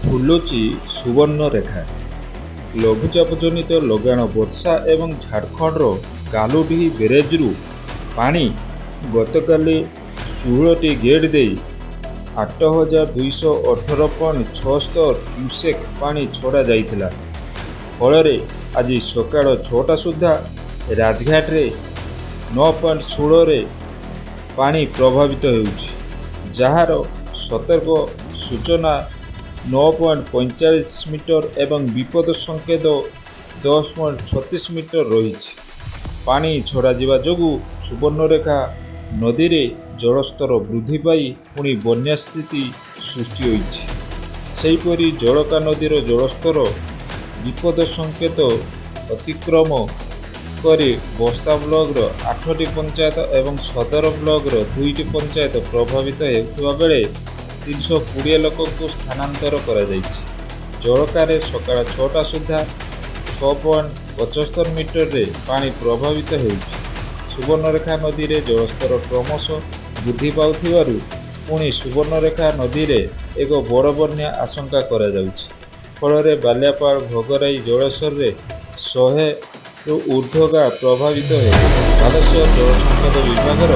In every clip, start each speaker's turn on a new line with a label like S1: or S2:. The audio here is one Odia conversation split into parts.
S1: ଫୁଲୁଛି ସୁବର୍ଣ୍ଣରେଖା। ଲଘୁଚାପ ଜନିତ ଲଗାଣ ବର୍ଷା ଏବଂ ଝାଡ଼ଖଣ୍ଡର କାଲୁଡିହି ବ୍ୟାରେଜ୍ରୁ ପାଣି ଗତକାଲି 16ଟି ଗେଟ୍ ଦେଇ 8,218.76 କ୍ୟୁସେକ୍ ପାଣି ଛଡ଼ାଯାଇଥିଲା। ଫଳରେ ଆଜି ସକାଳ 6ଟା ସୁଦ୍ଧା ରାଜଘାଟରେ 9.16ରେ ପାଣି ପ୍ରବାହିତ ହେଉଛି, ଯାହାର ସତର୍କ ସୂଚନା 9.45 ମିଟର ଏବଂ ବିପଦ ସଂକେତ 10.36 ମିଟର ରହିଛି। ପାଣି ଛଡ଼ାଯିବା ଯୋଗୁଁ ସୁବର୍ଣ୍ଣରେଖା ନଦୀରେ ଜଳସ୍ତର ବୃଦ୍ଧି ପାଇ ପୁଣି ବନ୍ୟା ସ୍ଥିତି ସୃଷ୍ଟି ହୋଇଛି। ସେହିପରି ଜଳକା ନଦୀର ଜଳସ୍ତର ବିପଦ ସଂକେତ ଅତିକ୍ରମ କରି ବସ୍ତା ବ୍ଲକର 8ଟି ପଞ୍ଚାୟତ ଏବଂ ସଦର ବ୍ଲକର 2ଟି ପଞ୍ଚାୟତ ପ୍ରଭାବିତ ହେଉଥିବା ବେଳେ 320 ଲୋକଙ୍କୁ ସ୍ଥାନାନ୍ତର କରାଯାଇଛି। ଜଳକାରେ ସକାଳ 6ଟା ସୁଦ୍ଧା 6.75 ମିଟରରେ ପାଣି ପ୍ରବାହିତ ହେଉଛି। ସୁବର୍ଣ୍ଣରେଖା ନଦୀରେ ଜଳସ୍ତର କ୍ରମଶଃ ବୃଦ୍ଧି ପାଉଥିବାରୁ ପୁଣି ସୁବର୍ଣ୍ଣରେଖା ନଦୀରେ ଏକ ବଡ଼ ବନ୍ୟା ଆଶଙ୍କା କରାଯାଉଛି। ଫଳରେ ବାଲିଆପାଳ ଭୋଗରାଇ ଜଳେଶ୍ୱରରେ 100ରୁ ଉର୍ଦ୍ଧ୍ୱ ଗାଁ ପ୍ରଭାବିତ ହେବ। ବାଲେଶ୍ୱର ଜଳସମ୍ପଦ ବିଭାଗର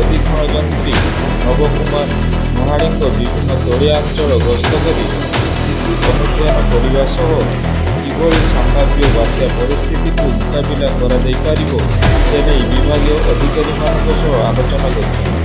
S1: ଅଧୀକ୍ଷଣ ଯନ୍ତ୍ରୀ ନବ କୁମାର ମହାଳିକ ବିଭିନ୍ନ ତଳିଆ ଅଞ୍ଚଳ ଗସ୍ତ କରି ସ୍ଥିତି ଅନୁଧ୍ୟାନ କରିବା ସହ କିଭଳି ସମ୍ଭାବ୍ୟ ବାତ୍ୟା ପରିସ୍ଥିତିକୁ ମୁକାବିଲା କରାଯାଇପାରିବ ସେ ନେଇ ବିଭାଗୀୟ ଅଧିକାରୀମାନଙ୍କ ସହ ଆଲୋଚନା କରିଛନ୍ତି।